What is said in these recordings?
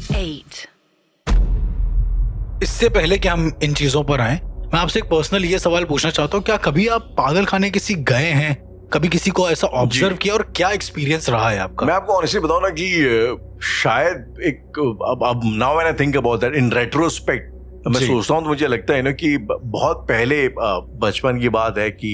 8. इससे पहले कि हम इन चीजों पर आए, मैं आपसे एक पर्सनल ये सवाल पूछना चाहता हूँ, क्या कभी आप पागल खाने किसी गए हैं, कभी किसी को ऐसा ऑब्जर्व किया और क्या एक्सपीरियंस रहा है आपका? मैं आपको ऑनेस्टली बताऊं ना कि शायद एक अब now when I think about that in retrospect मैं सोचता हूँ तो मुझे लगता है ना कि बहुत पहले बचपन की बात है कि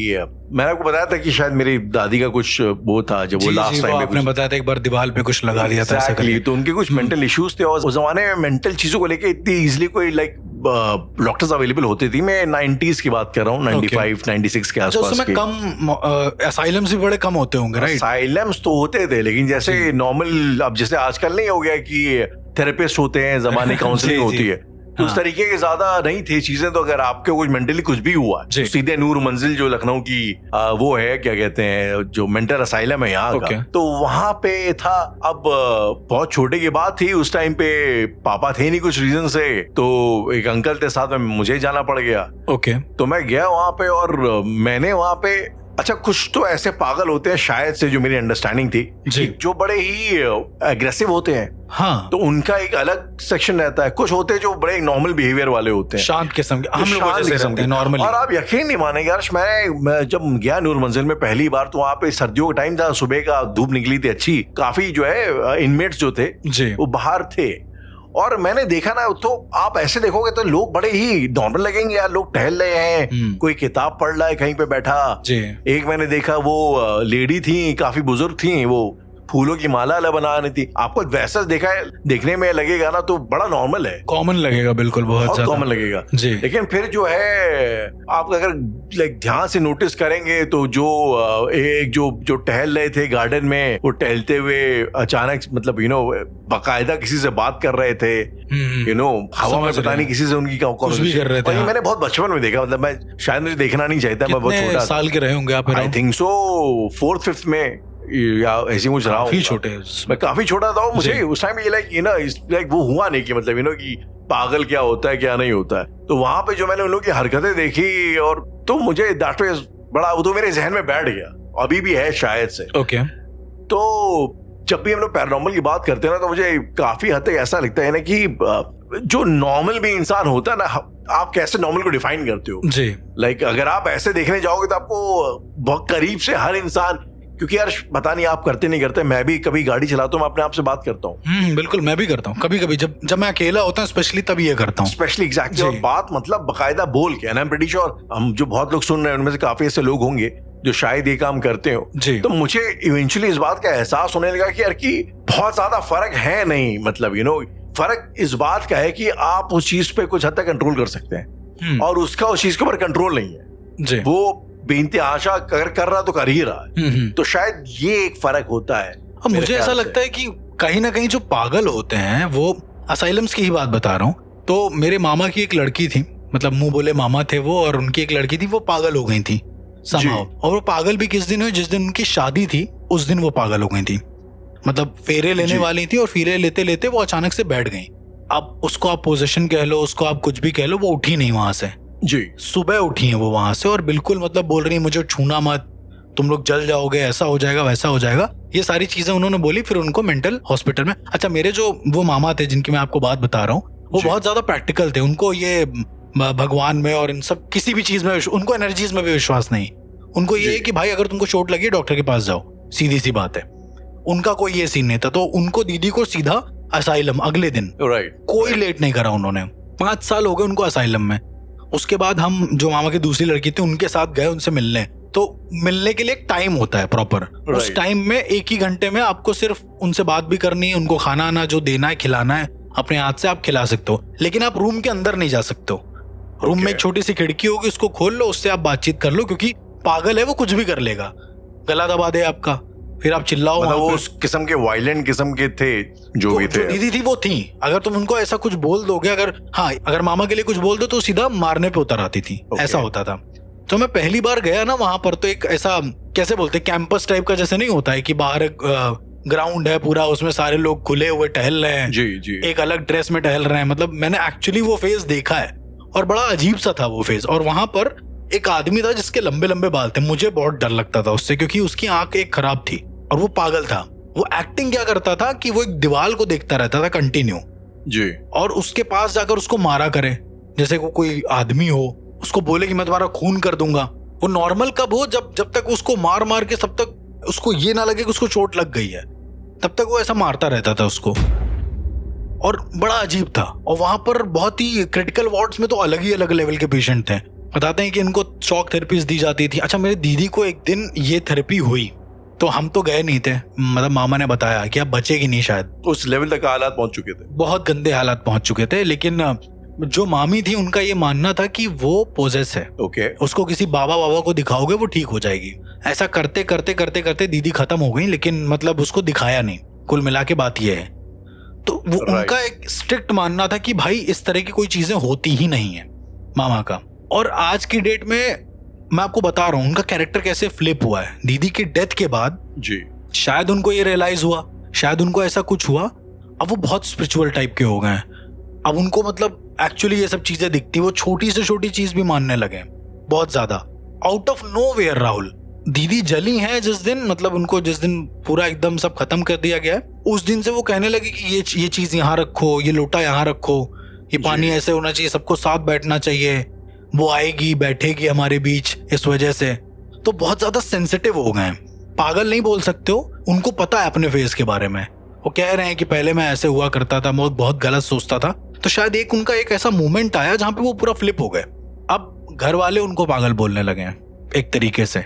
मैंने आपको बताया था कि शायद मेरी दादी का कुछ वो था जब वो लास्ट टाइम आपने बताया था एक बार दीवार पे कुछ लगा दिया था exactly, तो उनके कुछ मेंटल इश्यूज थे और उस जमाने में मेंटल चीजों को लेके इतनी इजीली कोई लाइक डॉक्टर्स अवेलेबल होती थी। मैं 90s की बात कर रहा हूँ, 95 96 के आसपास। उसमें कम असाइलम्स भी बड़े कम होते होंगे, राइट? असाइलम्स तो होते थे लेकिन जैसे नॉर्मल अब जैसे आजकल नहीं हो गया कि थेरेपिस्ट होते हैं, जमाने काउंसलिंग होती है, उस तरीके के ज्यादा नहीं थे चीजें। तो अगर आपके कुछ मेंटली कुछ भी हुआ तो सीधे नूर मंजिल जो लखनऊ की वो है, क्या कहते हैं, जो मेंटल असाइलम है यहाँ का, तो वहां पे था। अब बहुत छोटे की बात थी, उस टाइम पे पापा थे नहीं कुछ रीजन से, तो एक अंकल थे साथ में, मुझे जाना पड़ गया। तो मैं गया वहां पे और मैंने वहां पे, अच्छा कुछ तो ऐसे पागल होते हैं शायद से, जो मेरी अंडरस्टैंडिंग थी, जो बड़े ही एग्रेसिव होते हैं। हाँ, तो उनका एक अलग सेक्शन रहता है। कुछ होते हैं जो बड़े नॉर्मल बिहेवियर वाले होते हैं, शांत किस्म के, हम लोग जैसे रहते हैं नॉर्मली। और आप यकीन नहीं मानेंगे यार, मैं जब गया नूर मंजिल में पहली बार, तो वहाँ पे सर्दियों का टाइम था, सुबह का धूप निकली थी अच्छी, काफी जो है इनमेट्स जो थे वो बाहर थे। और मैंने देखा ना, तो आप ऐसे देखोगे तो लोग बड़े ही नॉर्मल लगेंगे यार, लोग टहल रहे हैं, कोई किताब पढ़ रहा है कहीं पे बैठा। एक मैंने देखा वो लेडी थी, काफी बुजुर्ग थी, वो फूलों की माला बना रही थी। आपको वैसा देखा है, देखने में लगेगा ना तो बड़ा नॉर्मल है, कॉमन लगेगा, बिल्कुल बहुत कॉमन लगेगा जी। लेकिन फिर जो है आप अगर लाइक ध्यान से नोटिस करेंगे तो जो एक जो टहल रहे थे गार्डन में, वो टहलते हुए अचानक मतलब बाकायदा किसी से बात कर रहे थे, हवा में पता नहीं किसी से उनकी कुछ भी कर रहे थे। मैंने बहुत बचपन में देखा, मतलब मैं शायद मुझे देखना नहीं चाहिए था, मैं बहुत छोटा साल के रहे होंगे आप? I think so 4th 5th में या ऐसे मुझे रहा हूँ, छोटे, मैं काफी छोटा था। मुझे उस टाइम ये लाइक वो हुआ नहीं कि मतलब कि पागल क्या होता है क्या नहीं होता है। तो वहां पे जो मैंने उन लोगों की हरकतें देखी, और तो मुझे दैट वाज बड़ा, वो तो मेरे जहन में बैठ गया, अभी भी है शायद से। तो जब भी हम लोग पैरानॉर्मल की बात करते हैं ना, तो मुझे काफी हद तक ऐसा लगता है ना कि जो नॉर्मल भी इंसान होता है ना, आप कैसे नॉर्मल को डिफाइन करते हो जी। लाइक अगर आप ऐसे देखने जाओगे तो आपको बहुत करीब से हर इंसान, क्योंकि यार पता नहीं आप करते नहीं करते, मैं भी कभी गाड़ी चलाता हूँ, मैं अपने आप से बात करता हूँ। बिल्कुल, मैं भी करता हूँ कभी कभी, जब मैं अकेला होता हूँ स्पेशली, तब ये करता हूँ स्पेशली, एग्जैक्टली। और बात मतलब बकायदा बोल के, and I am pretty sure हम जो बहुत लोग सुन रहे हैं उनमें से काफी ऐसे लोग होंगे जो शायद ये काम करते हो। तो मुझे इवेंचुअली इस बात का एहसास होने लगा कि यार कि बहुत ज्यादा फर्क है नहीं, मतलब फर्क इस बात का है कि आप उस चीज पे कुछ हद तक कंट्रोल कर सकते हैं, और उसका उस चीज के ऊपर कंट्रोल नहीं है। वो बेनती आशा कर रहा तो कर ही रहा है। तो शायद ये एक फर्क होता है। अब मुझे ऐसा लगता है कि कहीं ना कहीं जो पागल होते हैं, वो असाइलम्स की ही बात बता रहा हूँ। तो मेरे मामा की एक लड़की थी, मतलब मुंह बोले मामा थे वो, और उनकी एक लड़की थी, वो पागल हो गई थी somehow। और वो पागल भी किस दिन हुई, जिस दिन उनकी शादी थी उस दिन वो पागल हो गई थी। मतलब फेरे लेने वाली थी और फेरे लेते लेते वो अचानक से बैठ गई। अब उसको आप पोजीशन कह लो, उसको आप कुछ भी कह लो, वो उठी नहीं वहां से जी। सुबह उठी है वो वहां से, और बिल्कुल मतलब बोल रही है मुझे छूना मत, तुम लोग जल जाओगे, ऐसा हो जाएगा वैसा हो जाएगा, ये सारी चीजें उन्होंने बोली। फिर उनको मेंटल हॉस्पिटल में, अच्छा मेरे जो वो मामा थे जिनकी मैं आपको बात बता रहा हूँ, वो बहुत ज्यादा प्रैक्टिकल थे। उनको ये भगवान में और इन सब किसी भी चीज में, उनको एनर्जीज में भी विश्वास नहीं। उनको ये है कि भाई अगर तुमको चोट लगी डॉक्टर के पास जाओ, सीधी सी बात है। उनका कोई ये सीन नहीं था। तो उनको दीदी को सीधा असाइलम अगले दिन, कोई लेट नहीं करा उन्होंने। 5 साल हो गए उनको असाइलम में। उसके बाद हम जो मामा की दूसरी लड़की थी उनके साथ गए उनसे मिलने। तो मिलने के लिए एक टाइम होता है प्रॉपर, उस टाइम में 1 ही घंटे में आपको सिर्फ उनसे बात भी करनी है, उनको खाना आना जो देना है खिलाना है अपने हाथ से आप खिला सकते हो, लेकिन आप रूम के अंदर नहीं जा सकते हो। रूम में एक छोटी सी खिड़की होगी, उसको खोल लो, उससे आप बातचीत कर लो, क्योंकि पागल है वो, कुछ भी कर लेगा, गला दबा दे आपका, फिर आप चिल्लाओ। मतलब वो उस किस्म के वायलेंट किस्म के थे जो भी थे। दीदी थी वो थी, अगर तुम उनको ऐसा कुछ बोल दोगे, अगर मामा के लिए कुछ बोल दो तो सीधा मारने पे उतर आती थी, ऐसा होता था। तो मैं पहली बार गया ना वहां पर, तो एक ऐसा कैसे बोलते कैंपस टाइप का जैसे नहीं होता है कि बाहर एक ग्राउंड है पूरा, उसमें सारे लोग खुले हुए टहल रहे हैं जी। एक अलग ड्रेस में टहल रहे हैं। मतलब मैंने एक्चुअली वो फेज देखा है और बड़ा अजीब सा था वो फेज। और वहां पर एक आदमी था जिसके लंबे लंबे बाल थे, मुझे बहुत डर लगता था उससे, क्योंकि उसकी आंख एक खराब थी और वो पागल था। वो एक्टिंग क्या करता था कि वो एक दीवार को देखता रहता था कंटिन्यू, जी। और उसके पास जाकर उसको मारा करे, जैसे को कोई आदमी हो, उसको बोले कि मैं तुम्हारा खून कर दूंगा। वो नॉर्मल कब हो, जब तक उसको मार मार के तब तक उसको ये ना लगे कि उसको चोट लग गई है, तब तक वो ऐसा मारता रहता था उसको। और बड़ा अजीब था। और वहां पर बहुत ही क्रिटिकल वार्ड्स में तो अलग ही अलग लेवल के पेशेंट थे। बताते हैं कि इनको शॉक थेरेपीज दी जाती थी। अच्छा, मेरी दीदी को एक दिन ये थेरेपी हुई तो हम तो गए नहीं थे, मतलब मामा ने बताया कि अब बचेगी नहीं शायद। उस लेवल तक हालात पहुंच चुके थे, बहुत गंदे हालात पहुंच चुके थे। लेकिन जो मामी थी उनका ये मानना था कि वो पोजेस है। ओके। उसको किसी बाबा को दिखाओगे वो ठीक हो जाएगी। ऐसा करते करते करते करते दीदी खत्म हो गई, लेकिन मतलब उसको दिखाया नहीं। कुल मिला के बात ये है। तो वो उनका एक स्ट्रिक्ट मानना था कि भाई इस तरह की कोई चीजें होती ही नहीं है, मामा का। और आज की डेट में मैं आपको बता रहा हूँ उनका कैरेक्टर कैसे फ्लिप हुआ है। दीदी की डेथ के बाद जी शायद उनको ये रियलाइज हुआ, शायद उनको ऐसा कुछ हुआ। अब वो बहुत स्पिरिचुअल टाइप के हो गए हैं। अब उनको मतलब एक्चुअली ये सब चीजें दिखती, वो छोटी से छोटी चीज भी मानने लगे बहुत ज्यादा, आउट ऑफ नोवेयर। राहुल, दीदी जली हैं जिस दिन, मतलब उनको जिस दिन पूरा एकदम सब खत्म कर दिया गया, उस दिन से वो कहने लगे कि ये चीज यहाँ रखो, ये लोटा यहाँ रखो, ये पानी ऐसे होना चाहिए, सबको साथ बैठना चाहिए, वो आएगी बैठेगी हमारे बीच इस वजह से। तो बहुत ज्यादा सेंसिटिव हो गए। पागल नहीं बोल सकते हो, उनको पता है अपने फेस के बारे में। वो कह रहे हैं कि पहले मैं ऐसे हुआ करता था, मैं बहुत गलत सोचता था। तो शायद उनका एक ऐसा मोमेंट आया जहां पे वो पूरा फ्लिप हो गए। अब घर वाले उनको पागल बोलने लगे हैं एक तरीके से।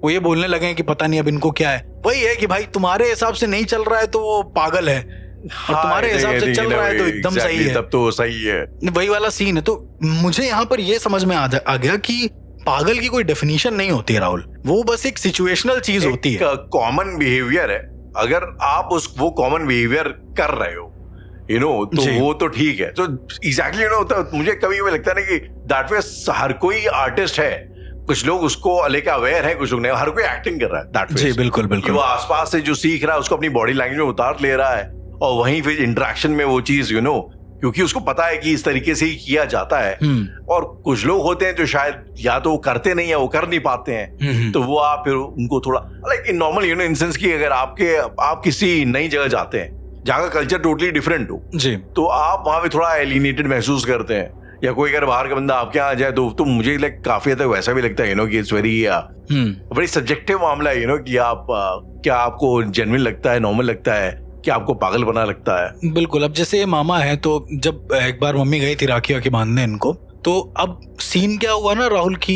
वो ये बोलने लगे हैं कि पता नहीं अब इनको क्या है। वही है कि भाई तुम्हारे हिसाब से नहीं चल रहा है तो वो पागल है, और तुम्हारे हिसाब से चल रहा है तो एकदम सही है, तब तो सही है। वही वाला सीन है। तो मुझे यहाँ पर ये समझ में आ गया कि पागल की कोई डेफिनेशन नहीं होती राहुल, वो बस एक सिचुएशनल चीज होती है, कॉमन बिहेवियर है। अगर आप वो कॉमन बिहेवियर कर रहे हो तो वो तो ठीक है। तो एग्जैक्टली तो मुझे कभी लगता है ना कि दैट वे हर कोई आर्टिस्ट है। कुछ लोग उसको लेके अवेयर है, कुछ लोग नहीं। हर कोई एक्टिंग कर रहा है दैट वे। जी बिल्कुल बिल्कुल। वो आसपास से जो सीख रहा है उसको अपनी बॉडी लैंग्वेज में उतार ले रहा है, और वहीं फिर इंटरेक्शन में वो चीज क्योंकि उसको पता है कि इस तरीके से ही किया जाता है। और कुछ लोग होते हैं जो शायद या तो वो करते नहीं है, वो कर नहीं पाते हैं, तो वो आप फिर उनको थोड़ा like in normal in sense की अगर आप किसी नई जगह जाते हैं जहाँ का कल्चर टोटली डिफरेंट हो जी, तो आप वहां पे थोड़ा एलिनेटेड महसूस करते हैं। या कोई अगर बाहर का बंदा आपके यहाँ आ जाए तो मुझे काफी हद तक वैसा भी लगता है कि इट्स वेरी सब्जेक्टिव मामला है कि आप क्या आपको जेन्युइन लगता है, नॉर्मल लगता है, क्या आपको पागल बना लगता है। बिल्कुल। अब जैसे ये मामा है, तो जब एक बार मम्मी गई थी राखी वाखी बांधने इनको, तो अब सीन क्या हुआ ना राहुल की,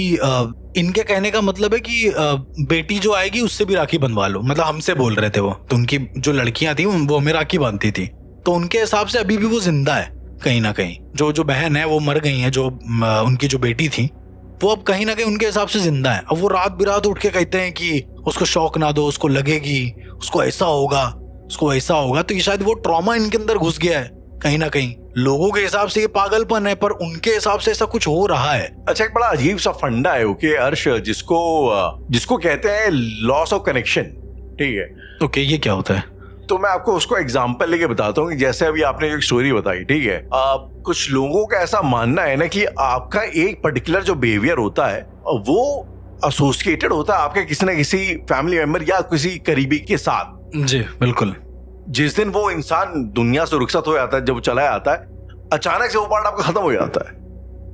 इनके कहने का मतलब है कि बेटी जो आएगी उससे भी राखी बंधवा लो, मतलब हमसे बोल रहे थे वो। तो उनकी जो लड़कियां थी वो हमें राखी बांधती थी, तो उनके हिसाब से अभी भी वो जिंदा है कहीं ना कहीं। जो बहन है वो मर गई है, जो उनकी जो बेटी थी वो अब कहीं ना कहीं उनके हिसाब से जिंदा है। अब वो रात बिरात उठ के कहते हैं कि उसको शौक ना दो, उसको लगेगी, उसको ऐसा होगा, उसको ऐसा होगा। तो ये शायद वो ट्रॉमा इनके अंदर घुस गया है कहीं ना कहीं। लोगों के हिसाब से ये पागलपन है, पर उनके हिसाब से ऐसा कुछ हो रहा है। अच्छा, एक बड़ा अजीब सा फंडा है ओके अर्श, जिसको कहते हैं लॉस ऑफ कनेक्शन। ठीक है, ओके, ये क्या होता है? तो मैं आपको उसको एग्जांपल लेके बताता हूँ कि जैसे अभी आपने एक स्टोरी बताई, ठीक है, कुछ लोगों का ऐसा मानना है ना कि आपका एक पर्टिकुलर जो बिहेवियर होता है वो एसोसिएटेड होता है आपके किसी ना किसी फैमिली मेंबर या किसी करीबी के साथ। जी बिल्कुल। जिस दिन वो इंसान दुनिया से रुखसत हो जाता है, जब चला जाता है, अचानक से वो पार्ट आपका खत्म हो जाता है।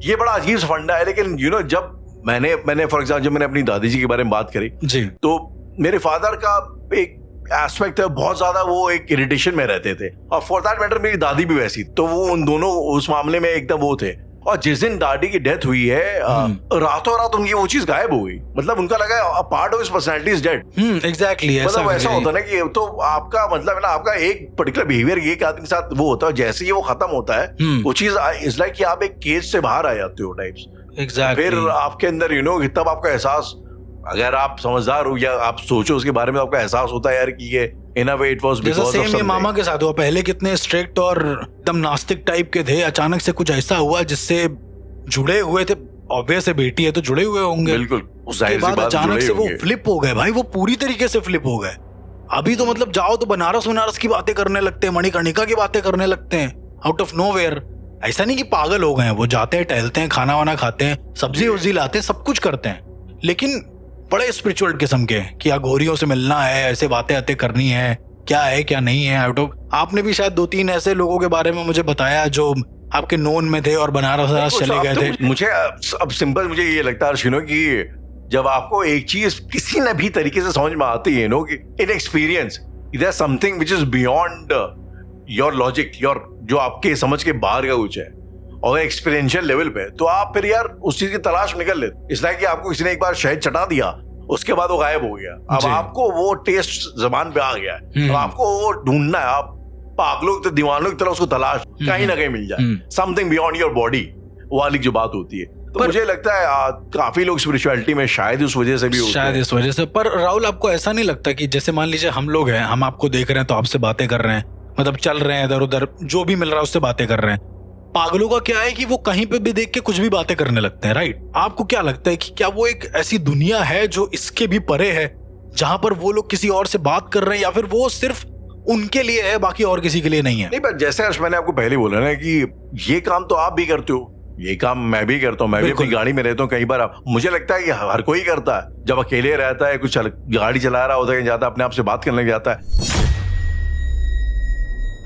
ये बड़ा अजीब सा फंडा है। लेकिन जब मैंने फॉर एग्जाम्पल जब मैंने अपनी दादी जी के बारे में बात करी जी, तो मेरे फादर का एक एस्पेक्ट है, बहुत ज्यादा वो एक इरिटेशन में रहते थे, और फॉर दैट मैटर मेरी दादी भी वैसी। तो वो उन दोनों उस मामले में एकदम वो थे। और जिस दिन दादी की डेथ हुई है, रातों रात उनकी वो चीज गायब हो गई। मतलब उनका लगा a part of his personality is dead. Exactly. मतलब ऐसा होता है ना कि तो आपका मतलब है ना, आपका एक पर्टिकुलर बिहेवियर एक आदमी के साथ वो होता है, जैसे ही वो खत्म होता है वो चीज इज लाइक कि आप एक केज से बाहर आ जाते हो टाइप्स। एग्जैक्टली। फिर आपके अंदर तब आपका एहसास, अगर आप समझदार हो या आप सोचो उसके बारे में, आपका एहसास होता है यार कि ये in a way it was because of something. ये मामा के साथ हुआ। पहले कितने स्ट्रिक्ट और एकदम नास्तिक टाइप के थे, अचानक से कुछ ऐसा हुआ जिससे जुड़े हुए थे। ऑब्वियस है, बेटी है तो जुड़े हुए होंगे। बिल्कुल। उसके बाद अचानक से वो फ्लिप हो गए भाई, वो पूरी तरीके से फ्लिप हो गए। अभी तो मतलब जाओ तो बनारस की बातें करने लगते हैं, मणिकर्णिका की बातें करने लगते हैं आउट ऑफ नोवेयर। ऐसा नहीं कि पागल हो गए हैं, वो जाते हैं, टहलते हैं, खाना वाना खाते हैं, सब्जी वब्जी लाते हैं, सब कुछ करते हैं, लेकिन बड़े स्पिरिचुअल किस्म के कि अघोरियों से मिलना है, ऐसे बातें करनी है, क्या है क्या नहीं है। आपने भी शायद 2-3 ऐसे लोगों के बारे में मुझे बताया जो आपके नोन में थे और बनारस चले गए थे। मुझे अब सिंपल मुझे ये लगता है अर्श कि जब आपको एक चीज किसी न भी तरीके से समझ में आती है कि in experience there something which is beyond your logic, your जो आपके समझ के बाहर का कुछ है, और एक्सपीरियंशियल लेवल पे, तो आप फिर यार उस चीज की तलाश निकल लेते। इसलिए कि आपको किसी ने एक बार शहद चटा दिया, उसके बाद वो गायब हो गया, अब आपको वो टेस्ट जबान पे आ गया है, अब आपको वो ढूंढना है। आप पागलों की दीवानों की तरह उसको तलाश कहीं ना कहीं मिल जाए, समथिंग बियॉन्ड योर बॉडी वाली जो बात होती है। तो मुझे लगता है काफी लोग स्पिरिचुअलिटी में शायद उस वजह से भी होते हैं। शायद इस वजह से। पर राहुल, आपको ऐसा नहीं लगता कि जैसे मान लीजिए हम लोग हैं, हम आपको देख रहे हैं तो आपसे बातें कर रहे हैं, मतलब चल रहे हैं इधर उधर, जो भी मिल रहा है उससे बातें कर रहे हैं। पागलों का क्या है कि वो कहीं पे भी देख के कुछ भी बातें करने लगते हैं, राइट? आपको क्या लगता है कि क्या वो एक ऐसी दुनिया है जो इसके भी परे है, जहां पर वो लोग किसी और से बात कर रहे हैं, या फिर वो सिर्फ उनके लिए है, बाकी और किसी के लिए नहीं है? नहीं, पर जैसे मैंने आपको पहले बोला ना कि ये काम तो आप भी करते हो, ये काम मैं भी करता हूँ, मैं भी अपनी गाड़ी में रहता हूँ। कई बार मुझे लगता है कि हर कोई करता है, जब अकेले रहता है, कुछ गाड़ी चला रहा होता है, जाता अपने आप से बात करने जाता है।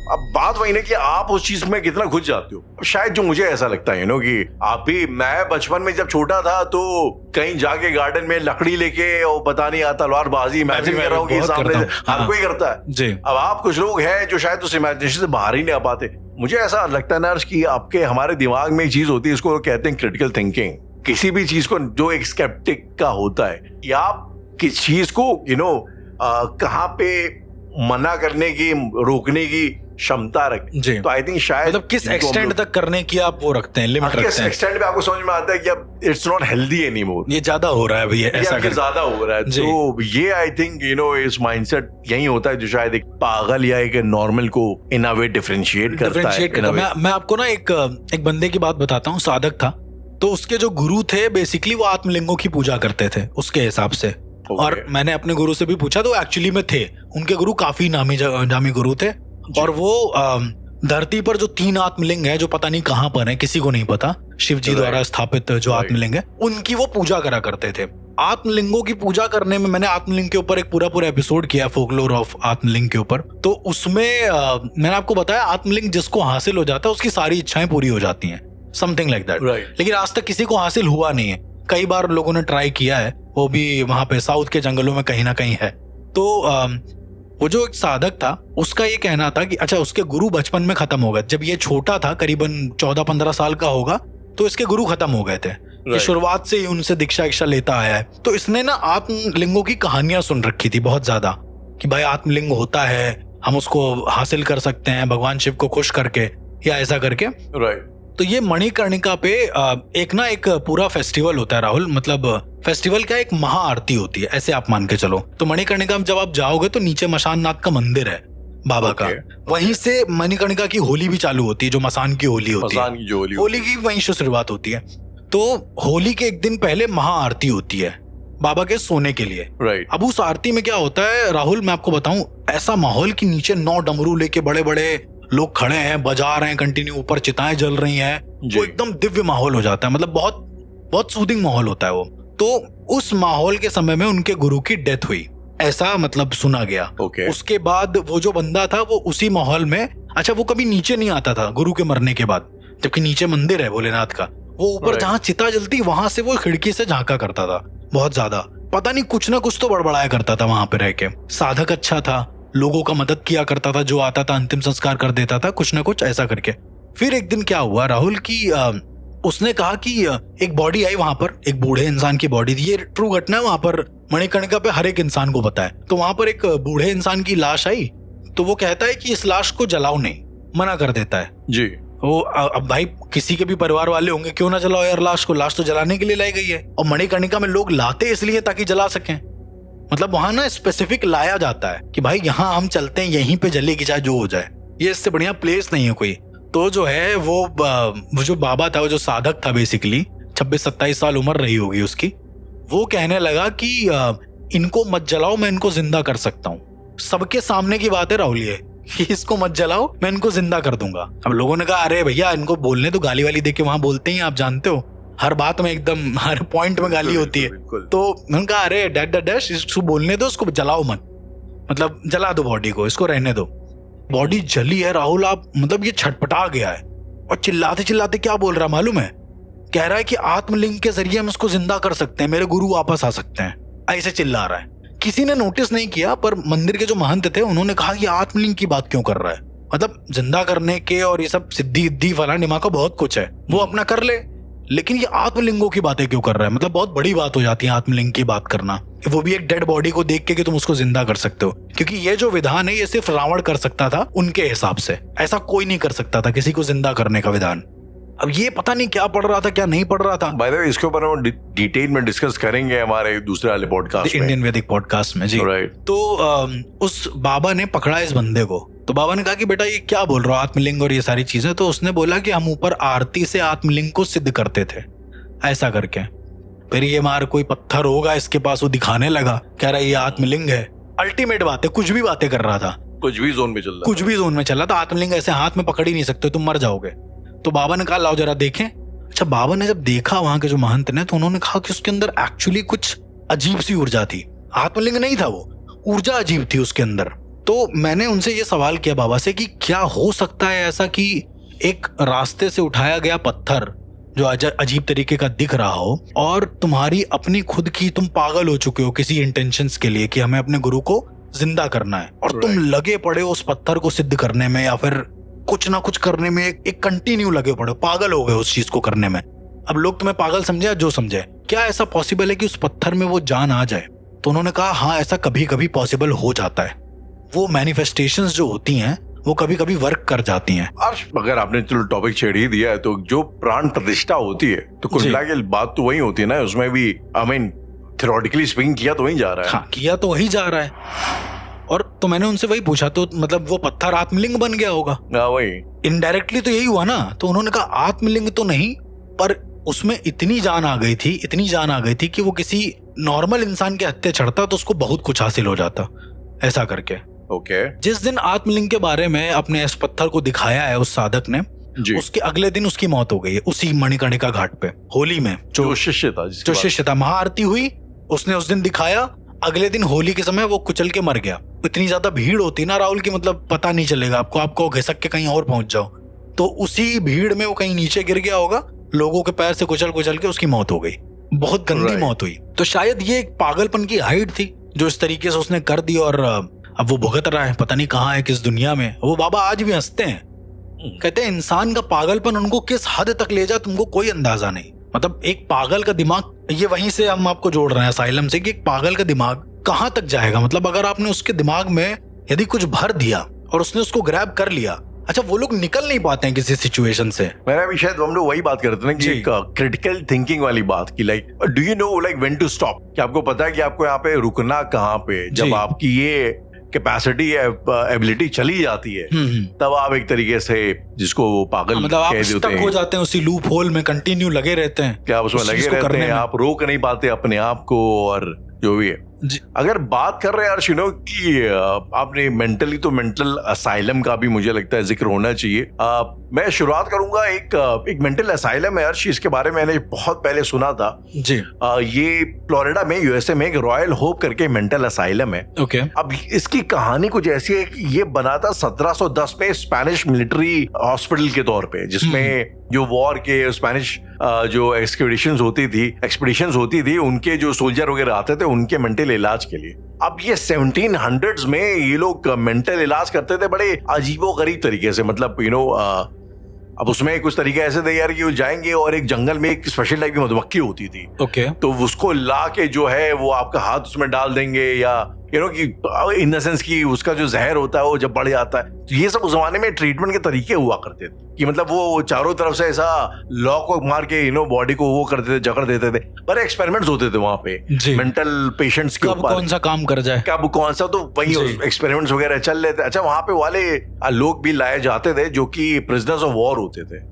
अब बात वही ना कि आप उस चीज में कितना घुस जाते हो। शायद जो मुझे ऐसा लगता है कि आप भी, मैं बचपन में जब छोटा था तो कहीं जाके गार्डन में लकड़ी लेके और पता नहीं तलवारबाजी इमेजिन कर रहा हूँ कि सामने हर कोई करता है जी। अब आप कुछ लोग हैं जो शायद उस इमेजिनेशन से बाहर ही नहीं आ पाते। मुझे ऐसा लगता है ना कि आपके हमारे दिमाग में एक चीज होती है, इसको कहते हैं क्रिटिकल थिंकिंग। किसी भी चीज को जो एक स्केप्टिक का होता है कि आप किस चीज को कहाँ पे मना करने की, रोकने की क्षमता रखें। तो आई थिंक शायद मतलब किस एक्सटेंट तक करने की आप वो रखते हैं, लिमिट रखते हैं। किस एक्सटेंट पे आपको समझ में आता है कि अब इट्स नॉट हेल्दी एनीमोर, ये ज्यादा हो रहा है भैया, ऐसा कर ज्यादा हो रहा है। तो ये आई थिंक इस माइंडसेट यही होता है जो शायद एक पागल या एक नॉर्मल को इन अ वे डिफरेंशिएट करता है। मैं आपको ना एक बंदे की बात बताता हूँ, साधक था। तो उसके जो गुरु थे बेसिकली वो आत्मलिंगों की पूजा करते थे उसके हिसाब से। और मैंने अपने गुरु से भी पूछा तो एक्चुअली में थे, उनके गुरु काफी नामी गुरु थे। और वो धरती पर जो 3 आत्मलिंग है जो पता नहीं कहां पर है, किसी को नहीं पता, शिव जी द्वारा स्थापित जो आत्मलिंग है उनकी वो पूजा करा करते थे। आत्मलिंगों की पूजा करने में मैंने आत्मलिंग के ऊपर एक पूरा एपिसोड किया, फोकलोर ऑफ आत्मलिंग के ऊपर। तो उसमें मैंने आपको बताया आत्मलिंग जिसको हासिल हो जाता है उसकी सारी इच्छाएं पूरी हो जाती हैं, समथिंग लाइक दैट। लेकिन आज तक किसी को हासिल हुआ नहीं है। कई बार लोगों ने ट्राई किया है, वो भी वहां पे साउथ के जंगलों में कहीं ना कहीं है। तो वो जो एक साधक था उसका ये कहना था कि अच्छा उसके गुरु बचपन में खत्म हो गए। जब ये छोटा था, करीबन 14-15 साल का होगा, तो इसके गुरु खत्म हो गए थे। ये शुरुआत से ही उनसे दीक्षा लेता आया है। तो इसने ना आत्मलिंगों की कहानियां सुन रखी थी बहुत ज्यादा, कि भाई आत्मलिंग होता है, हम उसको हासिल कर सकते हैं भगवान शिव को खुश करके या ऐसा करके। तो ये मणिकर्णिका पे एक पूरा फेस्टिवल होता है राहुल, मतलब फेस्टिवल क्या, एक महाआरती होती है, ऐसे आप मान के चलो। तो मणिकर्णिका में जब आप जाओगे तो नीचे मशान नाथ का मंदिर है बाबा का, वहीं से मणिकर्णिका की होली भी चालू होती है, जो मसान की होली होती है, होली की वहीं से शुरुआत होती है। तो होली के एक दिन पहले महाआरती होती है बाबा के सोने के लिए। अब उस आरती में क्या होता है राहुल, मैं आपको बताऊं, ऐसा माहौल कि नीचे 9 डमरू लेके बड़े बड़े लोग खड़े हैं, बजा रहे हैं कंटिन्यू, ऊपर चिताएं जल रही हैं, वो एकदम दिव्य माहौल हो जाता है, मतलब बहुत बहुत सूदिंग माहौल होता है वो। तो उस माहौल के समय में उनके गुरु की डेथ हुई, ऐसा मतलब सुना गया। उसके बाद वो जो बंदा था वो उसी माहौल में, अच्छा वो कभी नीचे नहीं आता था गुरु के मरने के बाद, जबकि नीचे मंदिर है भोलेनाथ का, वो ऊपर जहाँ चिता जलती वहां से वो खिड़की से झांका करता था बहुत ज्यादा, पता नहीं कुछ ना कुछ तो बड़बड़ाया करता था वहां पे रह के। साधक अच्छा था, लोगों का मदद किया करता था, जो आता था अंतिम संस्कार कर देता था, कुछ ना कुछ ऐसा करके। फिर एक दिन क्या हुआ राहुल की उसने कहा कि एक बॉडी आई वहां पर, एक बूढ़े इंसान की बॉडी थी। ये ट्रू घटना है, वहां पर मणिकर्णिका पे हर एक इंसान को पता है। तो वहां पर एक बूढ़े इंसान की लाश आई, तो वो कहता है कि इस लाश को जलाओ नहीं, मना कर देता है जी। वो अब भाई किसी के भी परिवार वाले होंगे, क्यों ना जलाओ यार लाश को, लाश तो जलाने के लिए लाई गई है। और मणिकर्णिका में लोग लाते इसलिए ताकि जला सकें, मतलब वहां ना स्पेसिफिक लाया जाता है कि भाई यहाँ हम चलते हैं, यहीं पे जलेगी चाहे जो हो जाए, ये इससे बढ़िया प्लेस नहीं है कोई। तो जो है वो जो बाबा था, वो जो साधक था, बेसिकली 26-27 साल उम्र रही होगी उसकी, वो कहने लगा कि इनको मत जलाओ, मैं इनको जिंदा कर सकता हूँ। सबके सामने की बात है राहुल ये, कि इसको मत जलाओ, मैं इनको जिंदा कर दूंगा। अब लोगों ने कहा अरे भैया इनको बोलने तो, गाली वाली देके वहां बोलते हैं, आप जानते हो हर बात में एकदम हर पॉइंट में गाली होती है। तो उन्होंने कहा अरे डैश इसको बोलने दो, उसको जलाओ मत। मतलब जला दो बॉडी को, इसको रहने दो। बॉडी जली है राहुल, आप मतलब ये छटपटा गया है और चिल्लाते चिल्लाते क्या बोल रहा है मालूम है? कह रहा है कि आत्मलिंग के जरिए हम इसको जिंदा कर सकते हैं, मेरे गुरु वापस आ सकते हैं, ऐसे चिल्ला रहा है। किसी ने नोटिस नहीं किया, पर मंदिर के जो महंत थे उन्होंने कहा कि आत्मलिंग की बात क्यों कर रहा है, मतलब जिंदा करने के और ये सब सिद्धि इद्दी फलाना दिमाग का बहुत कुछ है, वो अपना कर ले, लेकिन ये आत्मलिंगों की बातें क्यों कर रहा है? मतलब बहुत बड़ी बात हो जाती है आत्मलिंग की बात करना, वो भी एक डेड बॉडी को देख के कि तुम उसको जिंदा कर सकते हो। क्योंकि ये जो विधान है ये सिर्फ रावण कर सकता था उनके हिसाब से, ऐसा कोई नहीं कर सकता था किसी को जिंदा करने का विधान। अब ये पता नहीं क्या पढ़ रहा था क्या नहीं पढ़ रहा था। बाय द वे इसके ऊपर हम डिटेल में डिस्कस करेंगे हमारे दूसरे वाले पॉडकास्ट में, इंडियन वैदिक पॉडकास्ट में जी। तो उस बाबा ने पकड़ा इस बंदे को, तो बाबा ने कहा कि बेटा ये क्या बोल रहा हो आत्मलिंग और ये सारी चीजें? तो उसने बोला कि हम ऊपर आरती से आत्मलिंग को सिद्ध करते थे, ऐसा करके। फिर ये मार कोई पत्थर होगा इसके पास, वो दिखाने लगा, कह रहा है ये आत्मलिंग है। अल्टीमेट बात है, कुछ भी बातें कर रहा था, कुछ भी जोन में चल रहा, कुछ भी जोन में चल रहा था। आत्मलिंग ऐसे हाथ में पकड़ ही नहीं सकते, तुम मर जाओगे। तो बाबा ने कहा लाओ जरा देखें। अच्छा, बाबा ने जब देखा वहां के जो महंत ने, तो उन्होंने कहा कि उसके अंदर एक्चुअली कुछ अजीब सी ऊर्जा थी, आत्मलिंग नहीं था वो, ऊर्जा अजीब थी उसके अंदर। तो मैंने उनसे ये सवाल किया बाबा से कि क्या हो सकता है ऐसा कि एक रास्ते से उठाया गया पत्थर जो अजीब तरीके का दिख रहा हो, और तुम्हारी अपनी खुद की, तुम पागल हो चुके हो किसी इंटेंशंस के लिए कि हमें अपने गुरु को जिंदा करना है, और तुम लगे पड़े हो उस पत्थर को सिद्ध करने में या फिर कुछ ना कुछ करने में, एक कंटिन्यू लगे पड़े, पागल हो गए उस चीज को करने में। अब लोग तुम्हें पागल समझे या जो समझे, क्या ऐसा पॉसिबल है कि उस पत्थर में वो जान आ जाए? तो उन्होंने कहा हाँ, ऐसा कभी कभी पॉसिबल हो जाता है। वो मैनिफेस्टेशंस जो होती हैं वो कभी कभी वर्क कर जाती हैं। अगर आपने चलो टॉपिक छेड़ ही दिया है, तो जो प्राण प्रतिष्ठा होती है तो कुल मिला के बात तो वही होती है ना, उसमें भी आई मीन थ्योरेटिकली स्पीकिंग किया तो वही जा रहा है। हाँ, किया तो वही जा रहा है। और तो मैंने उनसे वही पूछा, तो मतलब वो पत्थर आत्मलिंग बन गया होगा? वही इनडायरेक्टली तो यही हुआ ना। तो उन्होंने कहा आत्मलिंग तो नहीं, पर उसमें इतनी जान आ गई थी, इतनी जान आ गई थी कि वो किसी नॉर्मल इंसान के हत्थे चढ़ता तो उसको बहुत कुछ हासिल हो जाता, ऐसा करके। ओके। जिस दिन आत्मलिंग के बारे में अपने इस पत्थर को दिखाया है उस साधक ने, उसके अगले दिन उसकी मौत हो गई है उसी मणिकर्णिका घाट पे, होली में। जो शिष्य था, महाआरती हुई, उसने उस दिन दिखाया, अगले दिन होली के समय वो कुचल के मर गया। इतनी ज्यादा भीड़ होती ना राहुल की, मतलब पता नहीं चलेगा आपको घिसक के कहीं और पहुंच जाओ। तो उसी भीड़ में वो कहीं नीचे गिर गया होगा, लोगों के पैर से कुचल के उसकी मौत हो गई, बहुत गंदी मौत हुई। तो शायद ये एक पागलपन की हाइट थी जो इस तरीके से उसने कर दी, और अब वो भुगत रहा है, पता नहीं कहाँ है, किस दुनिया में। वो बाबा आज भी हंसते हैं, कहते हैं इंसान का पागलपन उनको किस हद तक ले जाए तुमको कोई अंदाजा नहीं। मतलब एक पागल का दिमाग, ये वहीं से हम आपको जोड़ रहे हैं असाइलम से, कि एक पागल का दिमाग कहाँ तक जाएगा। मतलब अगर आपने उसके दिमाग में यदि कुछ भर दिया और उसने उसको ग्रैब कर लिया, अच्छा वो लोग निकल नहीं पाते हैं किसी सिचुएशन से। मैंने अभी शायद हम लोग वही बात करते हैं कि क्रिटिकल थिंकिंग वाली बात की, like do you know like when to stop, कि आपको पता है कि आपको यहाँ पे रुकना कहाँ पे। जब आपकी ये कैपेसिटी एबिलिटी चली जाती है, तब आप एक तरीके से जिसको पागल मतलब आप स्टक हो जाते हैं उसी लूप होल में, कंटिन्यू लगे रहते हैं, क्या आप उसमें लगे रहते हैं, आप रोक नहीं पाते अपने आप को, और जो भी है। अगर बात कर रहे हैं अर्श, कि आपने मेंटली, तो मेंटल असाइलम का भी मुझे लगता है जिक्र होना चाहिए। मैं शुरुआत करूंगा, एक मेंटल असाइलम है अर्श, इसके बारे में मैंने बहुत पहले सुना था जी। ये फ्लोरिडा में, यूएसए में, एक रॉयल होप करके मेंटल असाइलम है। ओके। अब इसकी कहानी कुछ ऐसी है कि ये बना था 1710 में स्पेनिश मिलिट्री हॉस्पिटल के तौर पे, जिसमें जो वॉर के स्पेनिश जो एक्सपीडिशंस होती थी, उनके जो सोल्जर वगैरह आते थे उनके मेंटल इलाज के लिए। अब ये 1700s में ये लोग मेंटल इलाज करते थे बड़े अजीबोगरीब तरीके से। मतलब अब उसमें कुछ तरीके ऐसे थे यार कि वो जाएंगे और एक जंगल में एक स्पेशल टाइप की मधुमक्खी होती थी। ओके। तो उसको ला के जो है वो आपका हाथ उसमें डाल देंगे, या कि इन द सेंस कि उसका जो जहर होता है वो जब बढ़ जाता है। तो ये सब उस जमाने में ट्रीटमेंट के तरीके हुआ करते थे कि मतलब वो चारों तरफ से ऐसा लॉ को मार के बॉडी को वो करते थे, जकड़ देते थे। पर एक्सपेरिमेंट्स होते थे वहां पे मेंटल पेशेंट्स के ऊपर, कौन सा काम कर जाए, कब कौन सा, तो वही एक्सपेरिमेंट्स वगैरह चल रहे थे। अच्छा, वहां पे वाले लोग भी लाए जाते थे जो कि प्रिजनर्स ऑफ वॉर होते थे,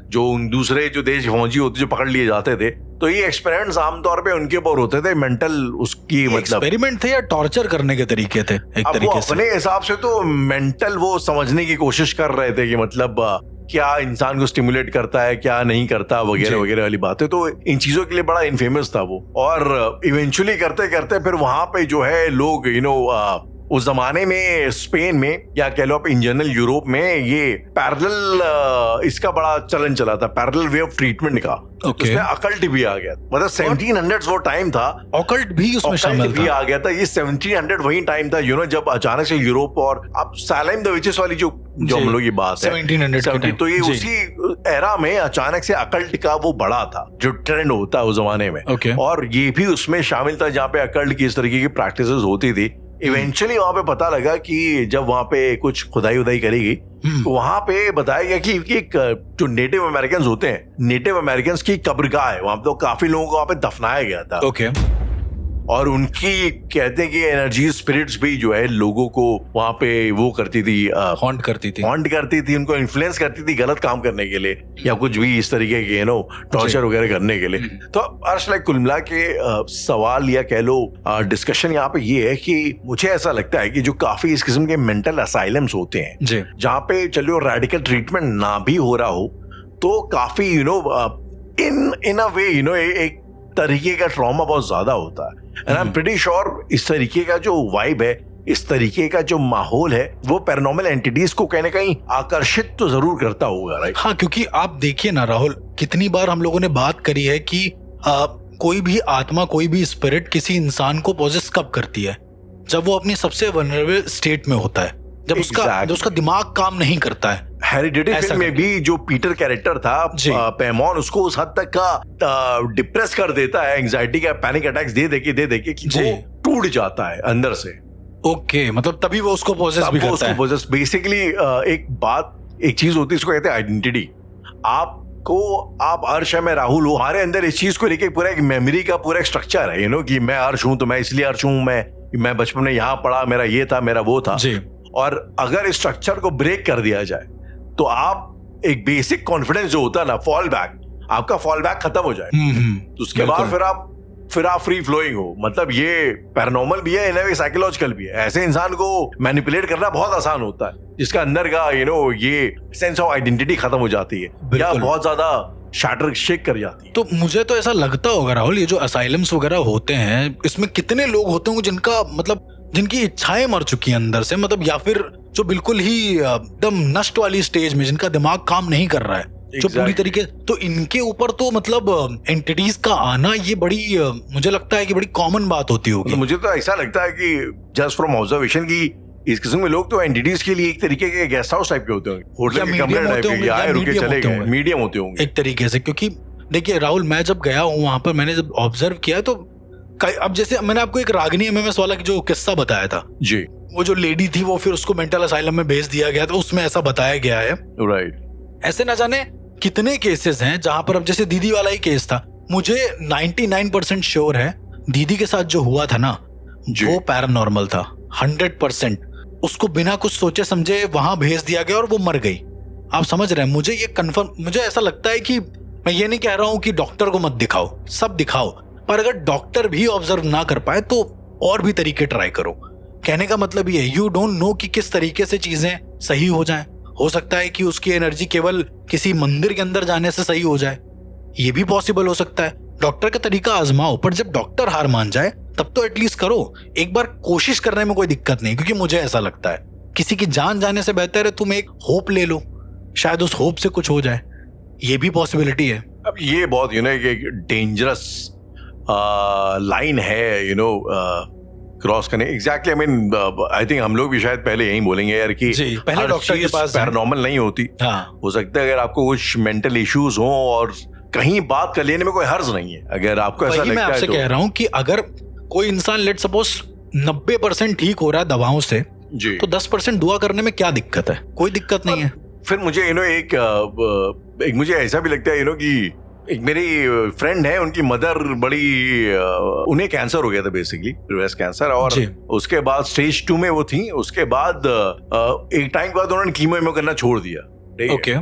जो दूसरे जो देश फौजी होते जो पकड़ लिए जाते थे। तो ये एक्सपेरिमेंट्स आमतौर पे उनके ऊपर होते थे, मेंटल उसकी मतलब एक्सपेरिमेंट थे या टॉर्चर करने के तरीके थे एक तरीके से। अपने हिसाब से तो मेंटल वो समझने की कोशिश कर रहे थे कि मतलब क्या इंसान को स्टिमुलेट करता है, क्या नहीं करता, वगैरह वगैरह वाली बातें। तो इन चीजों के लिए बड़ा इनफेमस था वो। और इवेंचुअली करते करते फिर वहां पे जो है लोग उस जमाने में स्पेन में या कह लो आप इन जनरल यूरोप में ये पैरेलल इसका बड़ा चलन चला था, पैरेलल वे ऑफ ट्रीटमेंट का। उसमें अकल्ट भी आ गया, मतलब 1700s वो टाइम था, अकल्ट भी उसमें शामिल भी आ गया था। ये 1700 वही टाइम था जब अचानक से यूरोप और अब सैलेम द विचेस वाली जो हम लोग की बात है 1700 तो ये उसी एरा में अचानक से अकल्ट का वो बड़ा था जो ट्रेंड होता है उस जमाने में। और ये भी उसमें शामिल था जहाँ पे अकल्ट की इस तरीके की प्रैक्टिसेस होती थी। इवेंचुअली वहां पे पता लगा कि जब वहां पे कुछ खुदाई उदाई करेगी तो वहां पे बताया गया कि एक जो नेटिव अमेरिकन होते हैं, नेटिव अमेरिकन की कब्रगाह है वहां पे, तो काफी लोगों को वहां पे दफनाया गया था। और उनकी कहते हैं कि एनर्जी स्पिरिट्स भी जो है लोगों को वहां पे वो करती थी, हॉन्ट करती थी, उनको इन्फ्लुएंस करती थी गलत काम करने के लिए या कुछ भी इस तरीके के टॉर्चर वगैरह करने के लिए। तो अर्श लाइक कुल मिला के सवाल या कह लो डिस्कशन यहाँ पे ये है कि मुझे ऐसा लगता है कि जो काफी इस किस्म के मेंटल असाइलम्स होते हैं जहाँ पे चलो रेडिकल ट्रीटमेंट ना भी हो रहा हो तो काफी इन अ वे एक तरीके का ट्रॉमा बहुत ज्यादा होता है। And I am pretty sure इस तरीके का जो वाइब है, इस तरीके का जो माहौल है, वो पैरानॉर्मल एंटिटीज को कहीं ना कहीं आकर्षित तो जरूर करता होगा, राइट? हाँ, क्योंकि आप देखिए ना राहुल, कितनी बार हम लोगों ने बात करी है कि कोई भी आत्मा, कोई भी स्पिरिट किसी इंसान को पॉजेस कब करती है? जब वो अपनी सबसे वल्नरेबल स्टेट में होता है, जब उसका दिमाग काम नहीं करता है। हेरिडिटी फिल्म में भी जो पीटर कैरेक्टर था पेमॉन, उसको उस हद तक का डिप्रेस कर देता है, एंजाइटी का पैनिक अटैक्स दे दे के कि वो टूट जाता है अंदर से। ओके, मतलब तभी वो उसको पॉजेस भी करता है। बेसिकली एक चीज होती है, इसको कहते हैं आइडेंटिटी। आप अर्श है, मैं राहुल हूँ, हमारे अंदर इस चीज को लेके पूरा एक मेमोरी का पूरा एक स्ट्रक्चर है, कि मैं अर्श हूँ तो मैं इसलिए अर्श हूँ, मैं बचपन में यहाँ पढ़ा, मेरा ये था, मेरा वो था। और अगर इस स्ट्रक्चर को ब्रेक कर दिया जाए तो आप एक बेसिक कॉन्फिडेंस जो होता है ना, फॉल बैक, आपका फॉल बैक खत्म हो जाए। तो उसके बाद फिर आप फ्री फ्लोइंग हो। मतलब ये पैरानॉर्मल भी है, इनमें साइकोलॉजिकल भी है। ऐसे इंसान को मैनिपुलेट करना बहुत आसान होता है जिसका अंदर का ये सेंस ऑफ आइडेंटिटी खत्म हो जाती है या बहुत ज्यादा शैटर शेक कर जाती है। तो मुझे तो ऐसा लगता होगा राहुल, ये जो असाइलम्स वगैरह होते हैं, इसमें कितने लोग होते होंगे जिनकी इच्छाएं मर चुकी हैं अंदर से, मतलब या फिर जो बिल्कुल ही एकदम नष्ट वाली स्टेज में, जिनका दिमाग काम नहीं कर रहा है जो पूरी तरीके, तो इनके ऊपर तो मतलब एंटिटीज का आना ये बड़ी मुझे लगता है कि बड़ी कॉमन बात होती होगी। तो मुझे तो ऐसा लगता है कि जस्ट फ्रॉम ऑब्जर्वेशन की इस किस्म के लोग तो एंटिटीज के लिए एक तरीके के गेस्ट हाउस टाइप के होते होंगे, होटल के कमरे टाइप के, आए रुके चले गए, मीडियम होते होंगे एक तरीके से। क्योंकि देखिए राहुल, मैं जब गया हूँ वहां पर, मैंने जब ऑब्जर्व किया तो अब जैसे मैंने आपको एक रागिनी एमएमएस वाला जो किस्सा बताया था जी, वो जो लेडी थी वो फिर उसको मेंटल असाइलम में भेज दिया गया, तो उसमें ऐसा बताया गया है, राइट। ऐसे न जाने कितने केसेस हैं जहां पर, अब जैसे दीदी वाला ही केस था, मुझे 99% श्योर है दीदी के साथ जो हुआ था ना वो पैरानॉर्मल था 100%। उसको बिना कुछ सोचे समझे वहां भेज दिया गया और वो मर गई। आप समझ रहे हैं? मुझे ये कंफर्म, मुझे ऐसा लगता है कि मैं ये नहीं कह रहा हूं कि डॉक्टर को मत दिखाओ, सब दिखाओ, पर अगर डॉक्टर भी ऑब्जर्व ना कर पाए तो और भी तरीके ट्राई करो। कहने का मतलब ये है, यू डोंट नो कि किस तरीके से चीजें सही हो जाएं। हो सकता है कि उसकी एनर्जी केवल किसी मंदिर के अंदर जाने से सही हो जाए, ये भी पॉसिबल हो सकता है। डॉक्टर का तरीका आजमाओ, पर जब डॉक्टर हार मान जाए तब तो एटलीस्ट करो, एक बार कोशिश करने में कोई दिक्कत नहीं। क्योंकि मुझे ऐसा लगता है किसी की जान जाने से बेहतर है तुम एक होप ले लो, शायद उस होप से कुछ हो जाए, ये भी पॉसिबिलिटी है। अब ये बहुत एक डेंजरस लाइन है क्रॉस करने। Exactly, I mean I think हम लोग भी शायद पहले यही बोलेंगे यार कि पहले डॉक्टर के पास पैरानॉर्मल नहीं होती। हो सकता है अगर आपको कुछ मेंटल इश्यूज हो और कहीं बात कर लेने में कोई हर्ज नहीं है, अगर आपको ऐसा लगता है। मैं आपसे कह रहा हूं कि अगर कोई इंसान लेट सपोज 90% ठीक हो रहा है दवाओं से, तो 10% दुआ करने में क्या दिक्कत है? कोई दिक्कत नहीं है। फिर मुझे एक मुझे ऐसा भी लगता है कि एक मेरी फ्रेंड है, उनकी मदर उन्हें कैंसर हो गया था, बेसिकली ब्रेस्ट कैंसर, और उसके बाद स्टेज 2 में वो थी। उसके बाद एक टाइम के बाद उन्होंने कीमो करना छोड़ दिया। ओके।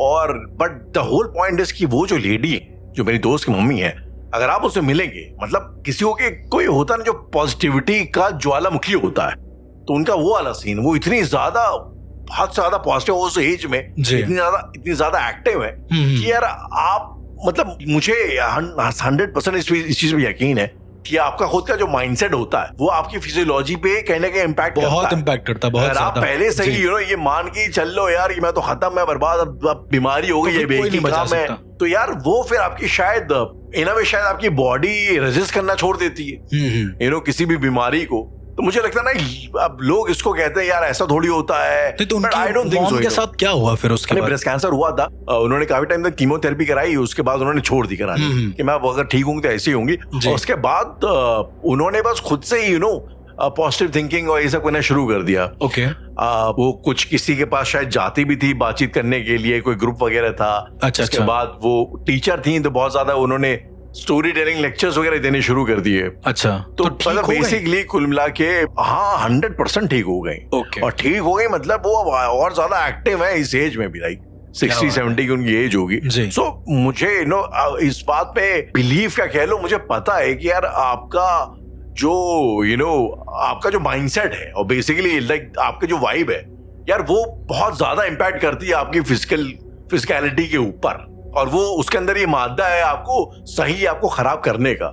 और but the whole point is कि वो जो लेडी है, जो मेरी दोस्त की मम्मी है, अगर आप उससे मिलेंगे, मतलब किसी को कोई होता ना जो पॉजिटिविटी का ज्वालामुखी होता है, तो उनका वो वाला सीन, वो इतनी ज्यादा बहुत ज्यादा पॉजिटिव उस एज में, इतनी ज्यादा एक्टिव है कि यार आप, मतलब मुझे 100% इस चीज में यकीन है कि आपका खुद का जो माइंडसेट होता है वो आपकी फिजियोलॉजी पे कहीं ना कहीं इम्पैक्ट करता है, बहुत इम्पैक्ट करता है, बहुत अगर आप पहले से ही ये मान के चल लो यार कि मैं तो खत्म, मैं बर्बाद, अब बीमारी हो गई, ये बेकी काम है, तो यार वो फिर आपकी शायद इन अ वे शायद आपकी बॉडी रेजिस्ट करना छोड़ देती है किसी भी बीमारी को। तो मुझे लगता है ना अब लोग इसको कहते हैं यार ऐसा थोड़ी होता है, but I don't think so. के साथ क्या हुआ फिर उसके बाद? ब्रेस्ट कैंसर हुआ था, उन्होंने काफी टाइम तक कीमोथेरेपी कराई, उसके बाद उन्होंने छोड़ दी करानी कि मैं अगर ठीक हूँ तो ऐसी होंगी। और उसके बाद उन्होंने बस खुद से ही पॉजिटिव थिंकिंग और ये सब करना शुरू कर दिया। ओके। वो कुछ किसी के पास शायद जाती भी थी बातचीत करने के लिए, कोई ग्रुप वगैरह था। अच्छा, उसके बाद वो टीचर थी तो बहुत ज्यादा उन्होंने स्टोरी टेलिंग लेक्चर्स वगैरह देने शुरू कर दिए। अच्छा, तो मतलब बेसिकली कुल मिला के 100% ठीक हो गई। और ठीक हो गई मतलब वो और ज्यादा एक्टिव है इस एज में भी, लाइक 60-70 की उनकी एज होगी। सो मुझे इस बात पे बिलीव क्या कह लो, मुझे पता है कि यार आपका जो आपका जो माइंडसेट है और बेसिकली लाइक आपका जो वाइब है यार, वो बहुत ज्यादा इम्पैक्ट करती है आपकी फिजिकलिटी के ऊपर, और वो उसके अंदर ये मादा है आपको सही आपको खराब करने का।